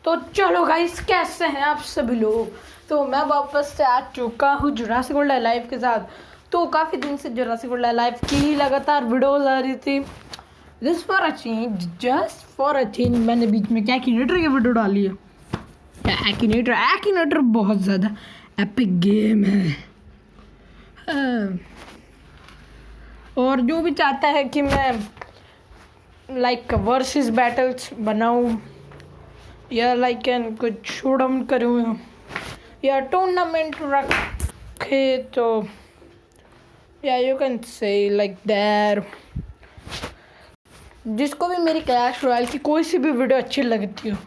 तो चलो गाइस, कैसे हैं आप सभी लोग। तो मैं वापस से आ चुका हूँ जुरासिक वर्ल्ड लाइव के साथ। तो काफ़ी दिन से जुरासिक वर्ल्ड लाइव की ही लगातार वीडियोस आ रही थी। जस्ट फॉर अ चेंज मैंने बीच में क्या एक्टिनेटर की वीडियो डाली है। क्या एक्टिनेटर बहुत ज़्यादा एपिक गेम है। और जो भी चाहता है कि मैं लाइक वर्सेस बैटल्स बनाऊँ या लाइक कुछ शोडाउन करूँ या टूर्नामेंट रखे, तो या you can say like that. जिसको भी मेरी क्लैश रॉयल की कोई सी भी वीडियो अच्छी लगती हो,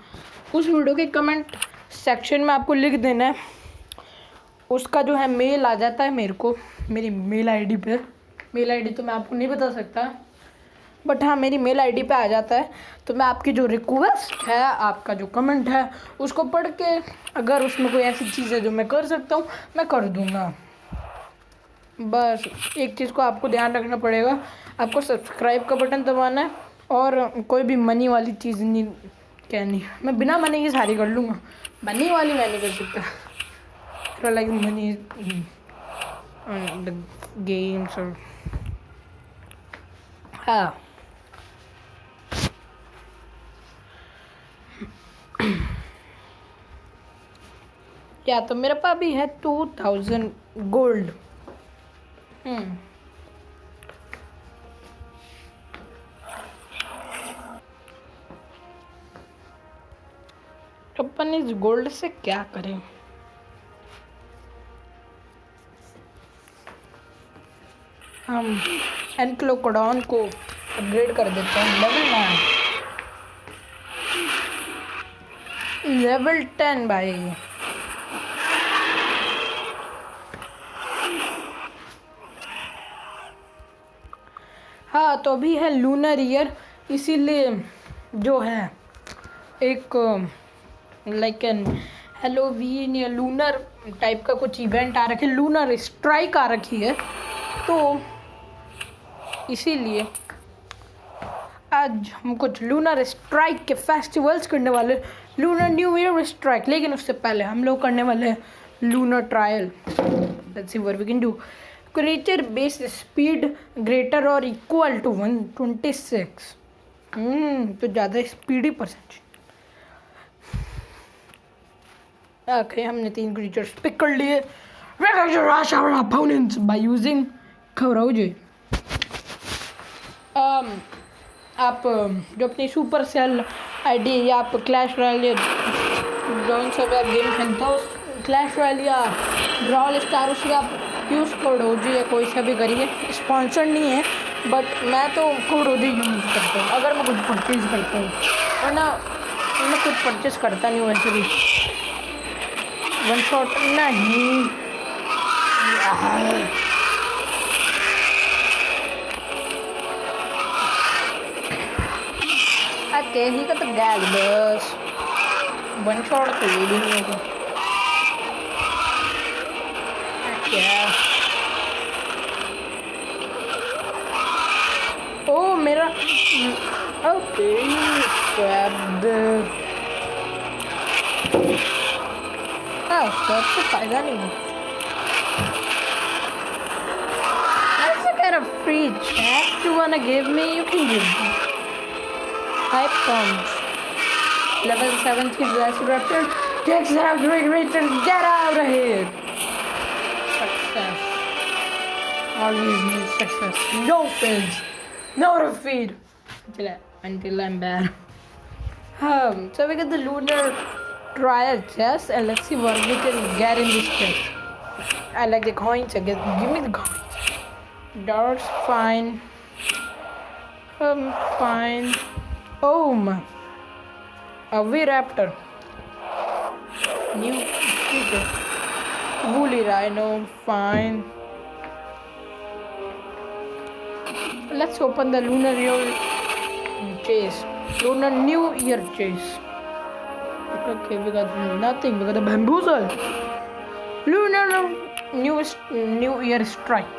उस वीडियो के कमेंट सेक्शन में आपको लिख देना है। उसका जो है मेल आ जाता है मेरे को, मेरी मेल आईडी पे। मेल आईडी तो मैं आपको नहीं बता सकता, बट हाँ मेरी मेल आईडी पे आ जाता है। तो मैं आपकी जो रिक्वेस्ट है, आपका जो कमेंट है, उसको पढ़ के अगर उसमें कोई ऐसी चीज़ है जो मैं कर सकता हूँ, मैं कर दूँगा। बस एक चीज़ को आपको ध्यान रखना पड़ेगा, आपको सब्सक्राइब का बटन दबाना है और कोई भी मनी वाली चीज़ नहीं कहनी। मैं बिना मनी की सारी कर लूँगा, मनी वाली मैं नहीं कर सकता। लाइक मनी गेम्स और हाँ। या तो मेरे पास भी है 2000 गोल्ड। अपन इस गोल्ड से क्या करें। हम एनक्लोकोडॉन को अपग्रेड कर देते हैं लेवल 10 भाई। हाँ, तो अभी है लूनर ईयर, इसीलिए जो है एक लाइक एन हेलोवीन या लूनर टाइप का कुछ इवेंट आ रखी है, लूनर स्ट्राइक आ रखी है। तो इसीलिए आज हम कुछ लूनर स्ट्राइक के फेस्टिवल्स करने वाले, लूनर न्यू ईयर स्ट्राइक। लेकिन उससे पहले हम लोग करने वाले हैं lunar trial. Let's see what we can do. Creature base speed greater और इक्वल टू 126। तो ज़्यादा स्पीडी परसेंट। ओके, हमने 3 क्रीचर्स पिक कर लिए बाय यूजिंग खबराउजे। आप जो अपनी सुपर सेल आईडी या आप क्लैश रॉयल या जौन सा भी आप गेम खेलते हो, क्लैश रॉयल या ब्रॉल स्टार, उससे आप यूज़ कोड ओजी या कोई सा भी करिए। स्पॉन्सर नहीं है, बट मैं तो कोड ओजी यूज़ करता हूँ अगर मैं कुछ परचेज करता हूँ, वरना मैं कुछ परचेज करता नहीं हूँ वैसे भी। वन शॉट नहीं। ओके, ही का तो गैग बस वन शॉट तो ये भी नहीं होगा। क्या ओ मेरा ओके उसका तो फायदा नहीं है। That's a kind of free chat you wanna give me, you can give me. Hype comes. Level 7 की Velociraptor takes out Return, get out of here. Success. Always need success. No fails. No defeat. Until I'm bad. So we got the lunar trial chest, and let's see what we can get in this chest. I like the coins. Give me the coins. Darts, fine. Fine. Oh my. A V-Raptor. New creature. Woolly Rhino, fine. Let's open the Lunar Year Chase. Lunar New Year Chase. Okay, we got nothing. We got a Bamboozle. Lunar New Year Strike.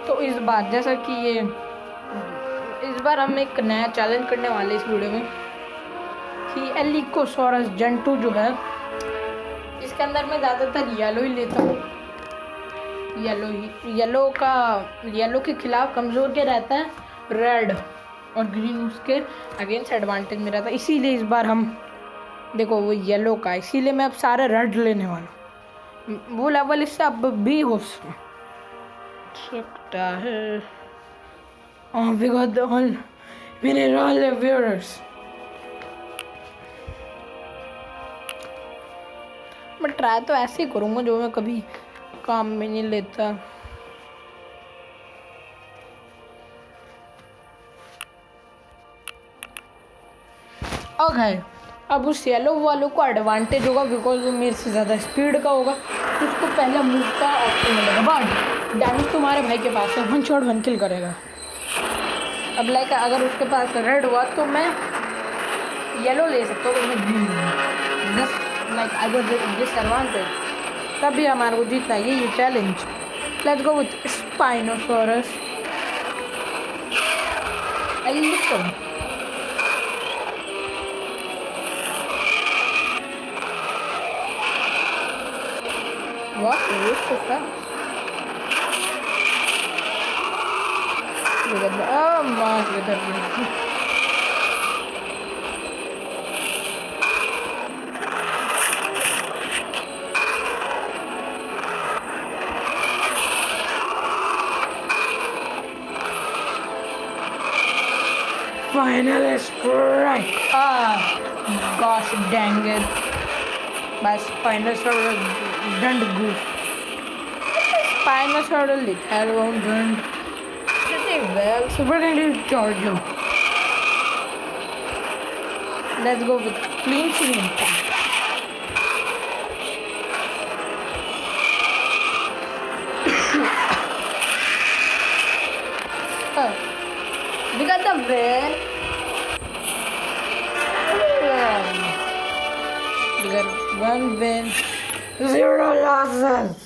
तो इस बार जैसा कि ये इस इस बार हम एक नया चैलेंज करने वाले इस वीडियो में कि एलिकोसोरस जंटू जो है, इसके अंदर मैं ज़्यादातर येलो ही लेता हूँ। येलो के खिलाफ कमज़ोर के रहता है रेड, और ग्रीन उसके अगेंस्ट एडवांटेज में रहता है। इसीलिए इस बार हम देखो वो येलो का, इसीलिए मैं अब सारे रेड लेने वाला हूँ। वो लेवल इससे अब भी हो सकता है। We got the whole mineral viewers. मैं ट्राई तो ऐसे ही करूँगा जो मैं कभी काम में नहीं लेता। ओके, अब उस येलो वालों को एडवांटेज होगा बिकॉज वो मेरे से ज़्यादा स्पीड का होगा, तो उसको पहले मूव का ऑप्शन मिलेगा। बट डैमेज तुम्हारे भाई के पास है, 1 शॉट 1 किल करेगा। अब लाइक अगर उसके पास रेड हुआ तो मैं येलो ले सकता हूँ, तो मैं green like I got this advantage, तभी हमारे को जीतना है ये challenge. Let's go with spinosaurus. What is that? Look at that. Oh my goodness. Final strike. Gosh dang it. My Spinosaurus done goof. Spinosaurus lethal won't done pretty well. So we're going to do Giorgio. Let's go with cleansing impact. We got the win. We got 1 win, 0 losses.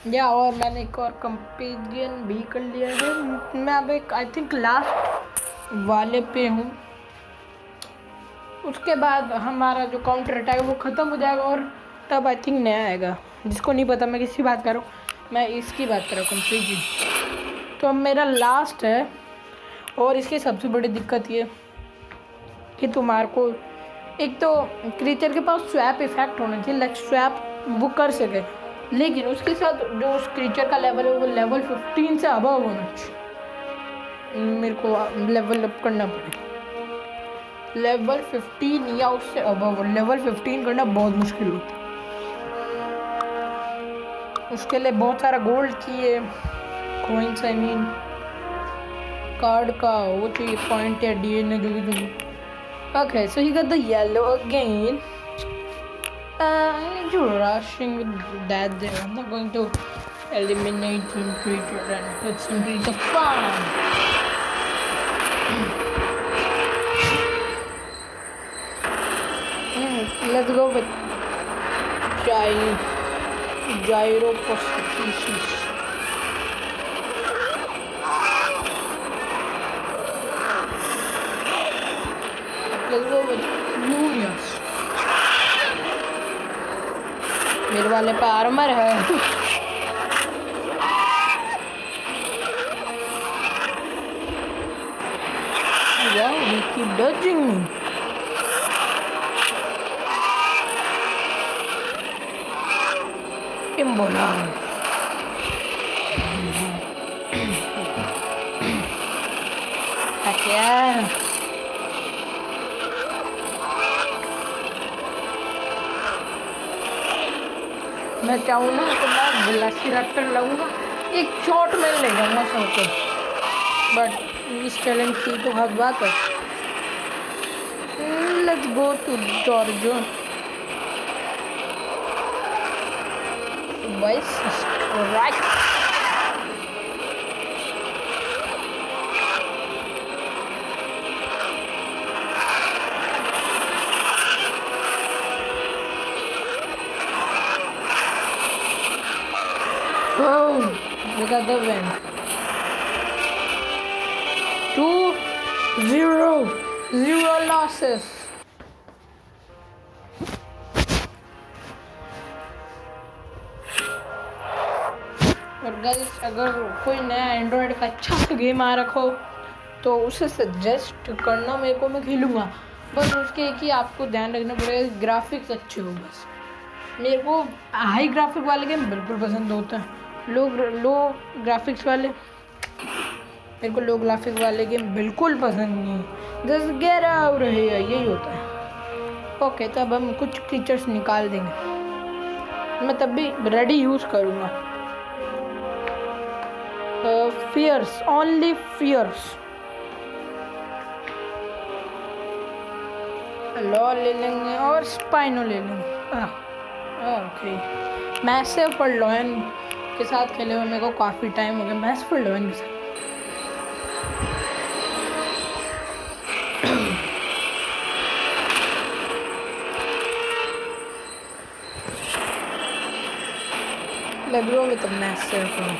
या और मैंने एक और कंपेरियन भी कर लिया है। मैं अब एक आई थिंक लास्ट वाले पे हूँ, उसके बाद हमारा जो काउंटर अटैक है वो ख़त्म हो जाएगा और तब आई थिंक नया आएगा। जिसको नहीं पता मैं किसकी बात कर रहा हूँ, मैं इसकी बात कर रहा हूँ कंपेरियन। तो अब मेरा लास्ट है, और इसकी सबसे बड़ी दिक्कत ये कि तुम्हारे को एक तो क्रीचर के पास स्वैप इफेक्ट होना चाहिए, लाइक स्वैप वो कर सके, लेकिन उसके साथ जो उस क्रीचर का लेवल है वो लेवल 15 से अबव होना चाहिए। मेरे को लेवल अप करना पड़ेगा लेवल 15 या उससे अबव। लेवल 15 करना बहुत मुश्किल होता है, उसके लिए बहुत सारा गोल्ड चाहिए, कॉइन्स आई मीन कार्ड का वो चाहिए, पॉइंट या डीएनए जो भी चाहिए। Okay, so you got the yellow again. I need to rushing with that there. I'm not going to eliminate him creature and put some creature farm. Let's go with Gyropostesis. Let's go with Lumius. मेरे वाले पे armour है। Wow, he keep dodging me. Imbolan. क्या? मैं चाहूँ ना तो मैं वेलोसिरैप्टर लगूंगा, एक शॉट में ले जाऊँगा सबको, बट इस चैलेंज की तो हद बात है। Let's go to Giorgio. Voice right. Oh, look at the wind. zero losses. और गाइस अगर कोई नया एंड्रॉयड का अच्छा सा गेम आ रखो तो उसे सजेस्ट करना मेरे को, मैं खेलूँगा। बस उसके एक ही आपको ध्यान रखना पड़ेगा, ग्राफिक्स अच्छे हो बस। मेरे को हाई ग्राफिक वाले गेम बिल्कुल पसंद होता है, लो ग्राफिक्स वाले मेरे को लो ग्राफिक वाले गेम बिल्कुल पसंद नहीं। जस्ट गेट आउट है, यही होता है। ओके, तब हम कुछ फीचर्स निकाल देंगे, मैं तब भी रेडी यूज़ करूँगा। फियर्स, ओनली फियर्स, लॉ ले लेंगे और स्पाइनो ले लेंगे। ओके, मैसिव फॉर लॉयन के साथ खेले हुए मेरे को काफ़ी टाइम हो गया, मैसिव फॉर लॉयन के साथ। Let's go with the massive one.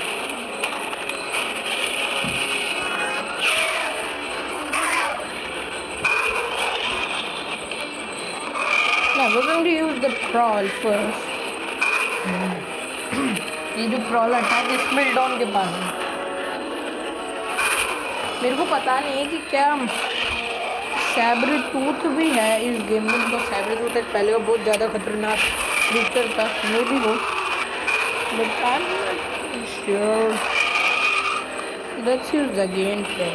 Now we're going to use the crawl first. ये जो crawl अटैक है स्मिल्डॉन के पास है। मेरे को पता नहीं है कि क्या सैबर टूथ भी है इस गेम में, तो सैबर टूथ एक पहले का बहुत ज़्यादा खतरनाक क्रिएचर था, मे भी हो, but I'm not sure. Let's use the gameplay.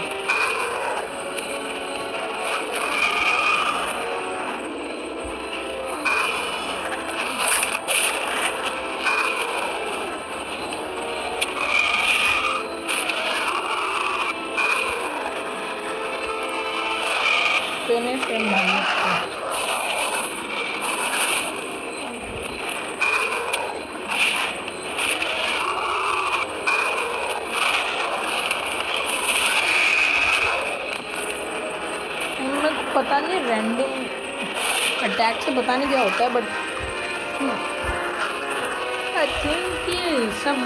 Finish and minus. पता नहीं रैंडम अटैक से पता नहीं क्या होता है, बट आई थिंक ये सब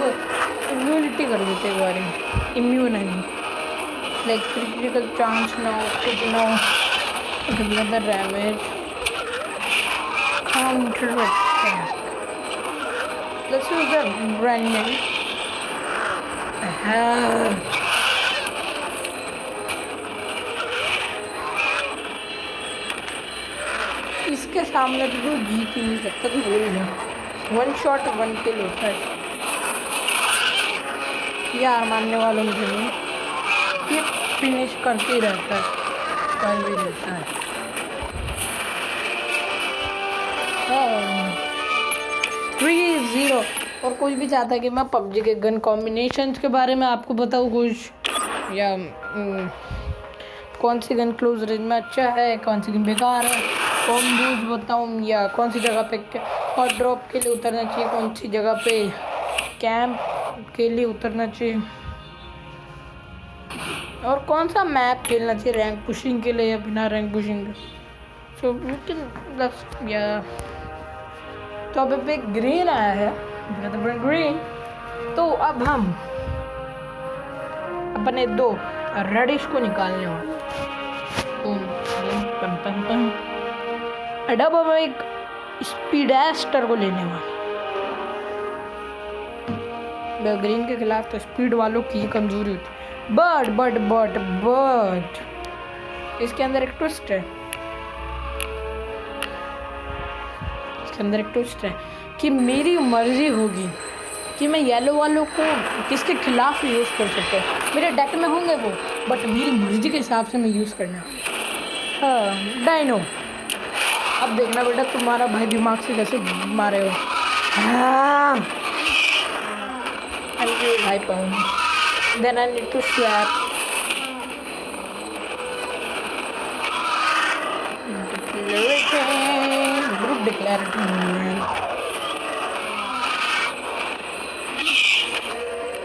इम्यूनिटी कर देते हैं बारे में, इम्यून है लाइक क्रिटिकल चांस ना हो, कुछ ना हो, ज़्यादा damage, counter attack. Let's use the branding. इसके सामने तो कोई जीत ही नहीं सकता, तो बोल रहा वन शॉट वन किल होता है यार, मानने वालों के लिए ये फिनिश करते ही रहता है, कर भी रहता है। 3-0। और कोई भी चाहता है कि मैं पबजी के गन कॉम्बिनेशंस के बारे में आपको बताऊँ कुछ, या कौन सी गन क्लोज रेंज में अच्छा है, कौन सी गन बेकार है, कौन यूज बताऊँ, या कौन सी जगह पे हॉट ड्रॉप के लिए उतरना चाहिए, कौन सी जगह पे कैंप के लिए उतरना चाहिए, और कौन सा मैप खेलना चाहिए रैंक पुशिंग के लिए या बिना रैंक पुशिंग के। सो या तो अब पे ग्रीन आया है, ग्रीन। तो अब हम अपने 2 रेडिश को निकालने वाले। अब हम एक स्पीडस्टर को लेने वाले। ग्रीन के खिलाफ तो स्पीड वालों की कमजोरी होती है, बट इसके अंदर एक ट्विस्ट है, इसके अंदर एक ट्विस्ट है कि मेरी मर्जी होगी कि मैं येलो वालों को किसके खिलाफ यूज़ कर सकता हूँ। मेरे डेक में होंगे वो, बट मेरी मर्जी के हिसाब से मैं यूज़ करना। हाँ डाइनो, अब देखना बेटा तुम्हारा भाई दिमाग से कैसे मारे हो। हाँ भाई पाऊँ, then I need to swap. Group declarative movement.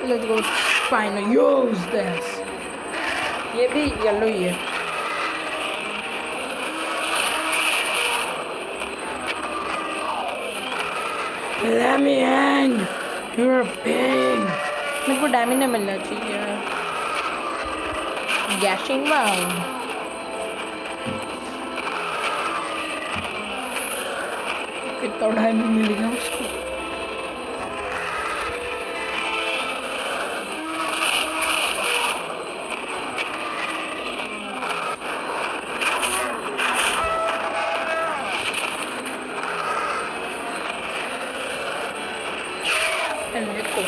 Let's go finally use this. ये भी येलो ही है। Let me in. You're big. मेरे को डैमेज नहीं मिलना चाहिए। गैशिंग वाव। कितना डायमंड मिल गया उसको। देखो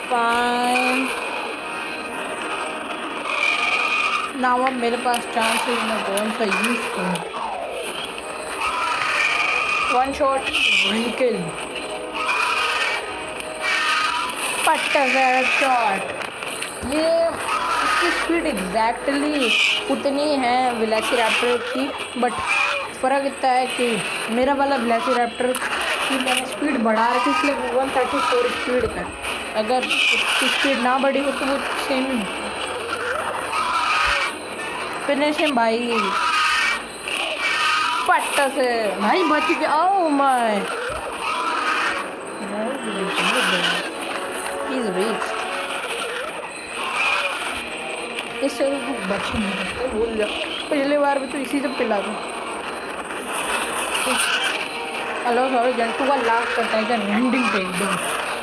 फाइन। नाउ अब मेरे पास चांस है मैं कौन सा यूज करूँ। वन शॉट वन किल, पट्टा शॉट। ये इसकी स्पीड एग्जैक्टली उतनी है वेलोसिरैप्टर की, बट फ़र्क इतना है कि मेरा वाला वेलोसिरैप्टर की मैंने स्पीड बढ़ा रखी इसलिए 134 स्पीड का। अगर उसकी स्पीड ना बढ़ी हो तो वो सेम ही फिनिशिंग भाई पट्टा से भाई बच गया। ओह माय इज वीक, इससे बच नहीं सकते, भूल जाओ। पिछली बार भी तो इसी से पिला था। हेलो सॉरी जंतु का लाख करता है क्या लैंडिंग पे एकदम,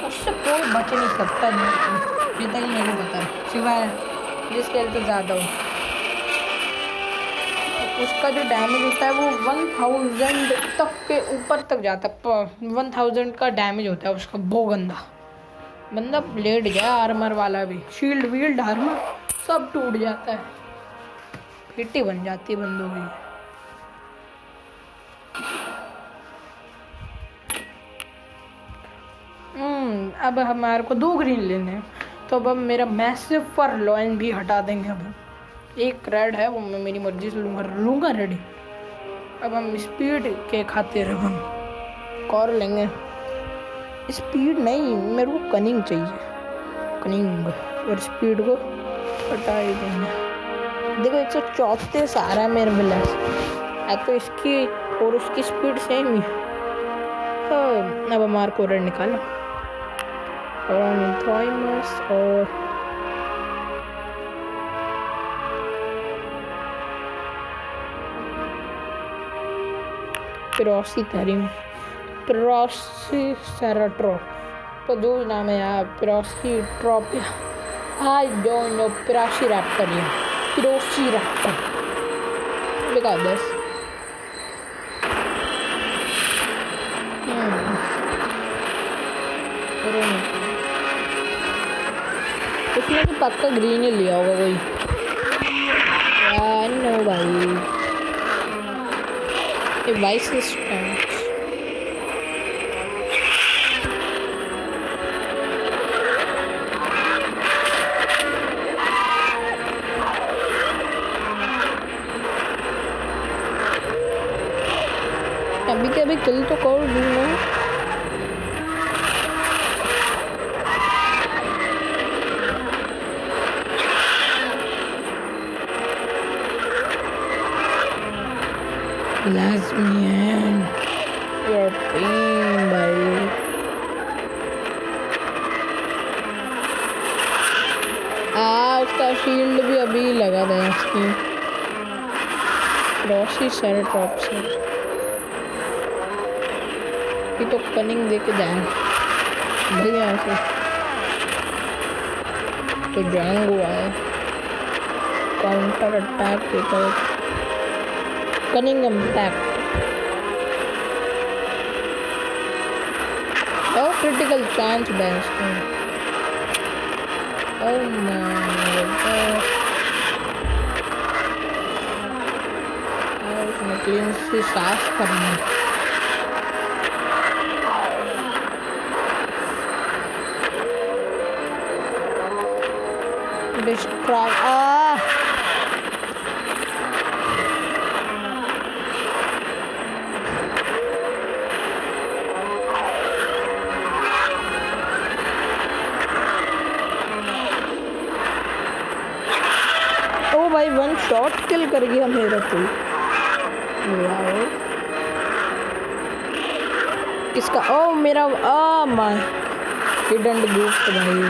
उससे कोई बच नहीं सकता जितना ही मेरे को पता है, सिवाय जिसके हेल्थ ज़्यादा हो। उसका जो डैमेज होता है वो 1000 तक के ऊपर तक जाता है। 1000 का डैमेज होता है उसका। वो बंदा लेट गया। आर्मर वाला भी, शील्ड वील्ड आर्मर सब टूट जाता है, फिटी बन जाती है बंदों की। अब हमारे को 2 ग्रीन लेने हैं, तो अब मेरा मैसिव फरलॉइन भी हटा देंगे। अब एक रेड है वो मैं मेरी मर्जी से लूँगा रेडी। अब हम स्पीड के खातिर अब हम कॉर लेंगे। स्पीड नहीं, मेरे को कनिंग चाहिए, कनिंग, और स्पीड को हटा ही देंगे। देखो 134 आ रहा है मेरे विलास है, तो इसकी और उसकी स्पीड सेम ही। अब हमारे को रेड निकालो और पिरोसिसेराट्रॉप, तो जो नाम है यार, पिरोसिट्रॉप, आई डोंट नो, पिरोसिरैप्टर या पिरोसिरैप्टर लिखा 10। उसने तो पक्का ग्रीन ही लिया होगा कोई। नो भाई, ये वाइस सिस्टम अभी के अभी किल तो कर दूँ। Last man, your pain भाई। उसका शील्ड भी अभी लगा था इसकी पिरोसिसेराट्रॉप से। ये तो कनिंग दे के जाए भाई यहाँ से, तो जंग हुआ है काउंटर अटैक के तरफ। कनिंग इम्पैक्ट और क्रिटिकल चांस बेंच में। ओह माय गॉड, उसमें क्लीन से साफ करना। डिस्ट्रॉय भाई 1 शॉट किल कर गया मेरा कोई। किसका? ओ मेरा, माय हिडन गिफ्ट भाई।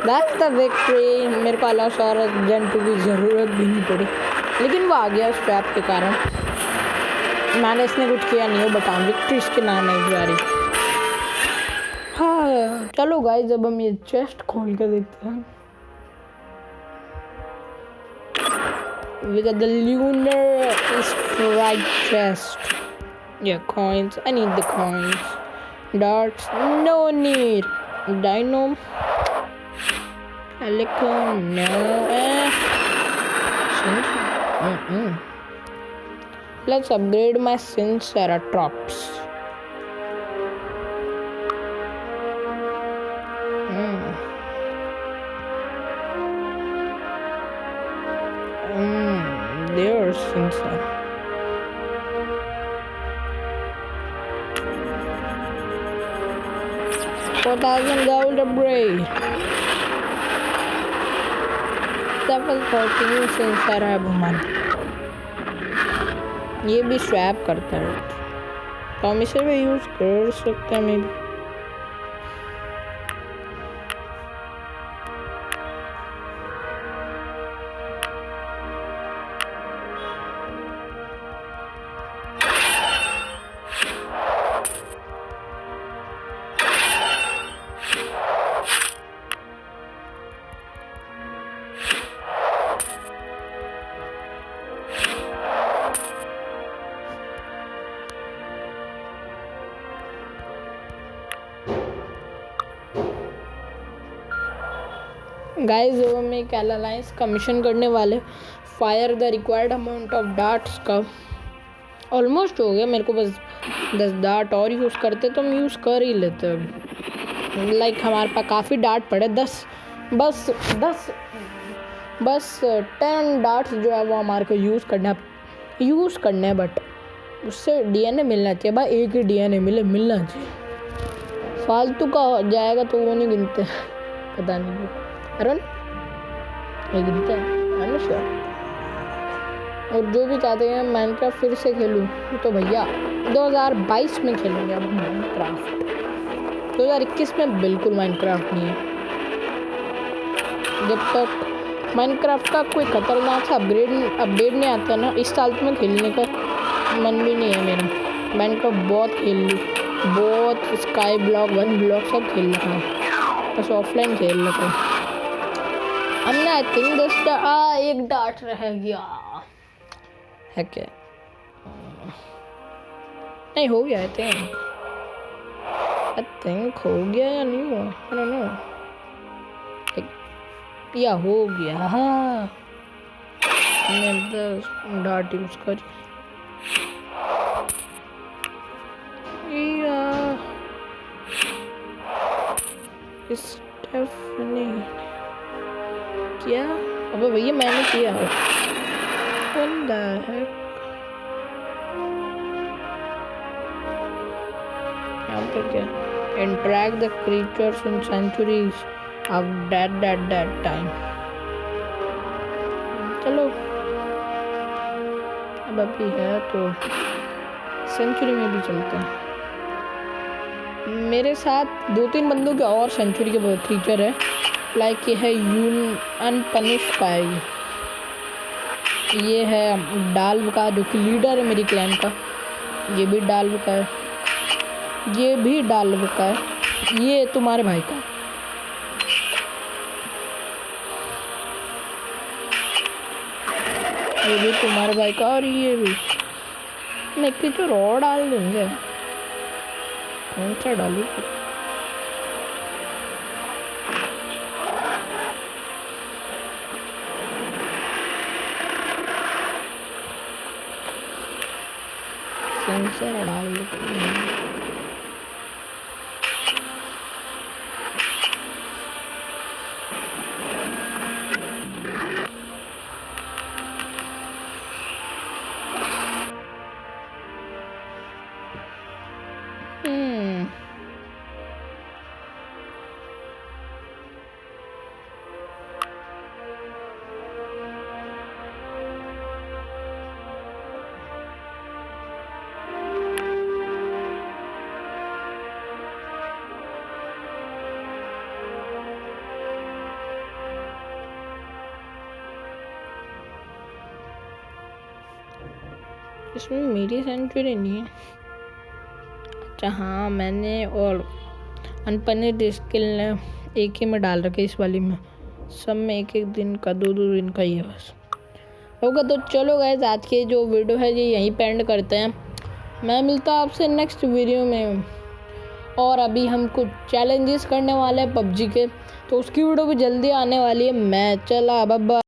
That's the victory. मेरे को अलोसाurus जन 2 की ज़रूरत भी नहीं पड़ी, लेकिन वो आ गया स्ट्रैप के कारण। मैंने इसने कुछ किया नहीं हो, बट हाँ विक्ट्री इसके नाम है इस बारी। हाँ चलो गाइस, अब हम ये चेस्ट खोल के देखते हैं। We got the lunar strike chest. Yeah, coins. I need the coins. Darts. No need. Dino. Helicon. No. Let's upgrade my Sinceratops. There's Sincere. $4,000 upgrade. 714 Sincere है हमारा। ये भी स्वैप करता है, तो हम इसे भी यूज कर सकते हैं मे भी। गाइस अब हम एक एलालाइंस कमीशन करने वाले। Fire the required amount of darts का ऑलमोस्ट हो गया। मेरे को बस 10 डार्ट और यूज़ करते तो हम यूज़ कर ही लेते अब। लाइक हमारे पास काफ़ी डार्ट पड़े, 10 बस 10 डार्ट्स जो है वो हमारे को यूज़ करना है। बट उससे डीएनए मिलना चाहिए भाई, एक ही डीएनए मिलना चाहिए। फालतू का जाएगा तो वो नहीं गिनते, पता नहीं क्यों। अरुण ये गिनते हैं श्योर। और जो भी चाहते हैं माइनक्राफ्ट फिर से खेलूँ तो भैया 2022 में खेलेंगे अब माइनक्राफ्ट। 2021 में बिल्कुल माइनक्राफ्ट नहीं है। जब तक माइनक्राफ्ट का कोई खतरनाक सा अपडेट नहीं आता ना, इस साल तो मैं खेलने का मन भी नहीं है मेरा। माइनक्राफ्ट बहुत खेल ली, बहुत स्काई ब्लॉक 1 ब्लॉक सब खेल रखा है, बस ऑफलाइन खेल रखा है हमने। आई थिंक एक डार्ट रह गया है क्या? नहीं हो गया। आई थिंक हो गया या नहीं हुआ, आई डोंट नो। या हो गया। हाँ मैंने 10 डार्ट यूज कर स्टेफनी। क्या? अबे भैया मैंने किया है। What the heck? यहाँ पे क्या? Interact the creatures in centuries of that time. चलो अब अभी है तो सेंचुरी में भी चलते हैं। मेरे साथ 2-3 बंदों के और सेंचुरी के क्रीचर है। लाइक ये है अनपनिश का है। ये है डाल्व का जो कि लीडर है मेरी क्लैन का। ये भी डाल्व का है, ये भी डाल्व का है, ये तुम्हारे भाई का। ये भी तुम्हारे भाई का, और ये भी। मैं तो रॉ डाल दूंगे। कौन सा डालू? सेंसर डाल दूंगा। इसमें मेरी सेंचुरी नहीं है। अच्छा हाँ, मैंने और अनपनिड स्किल ने एक ही में डाल रखे, इस वाली में सब में एक एक दिन का 2-2 दिन का ही है बस। होगा तो चलो गाइस, आज की जो वीडियो है ये यहीं पे एंड करते हैं। मैं मिलता हूँ आपसे नेक्स्ट वीडियो में। और अभी हम कुछ चैलेंजेस करने वाले हैं पबजी के, तो उसकी वीडियो भी जल्दी आने वाली है। मैं चला, बाय बाय।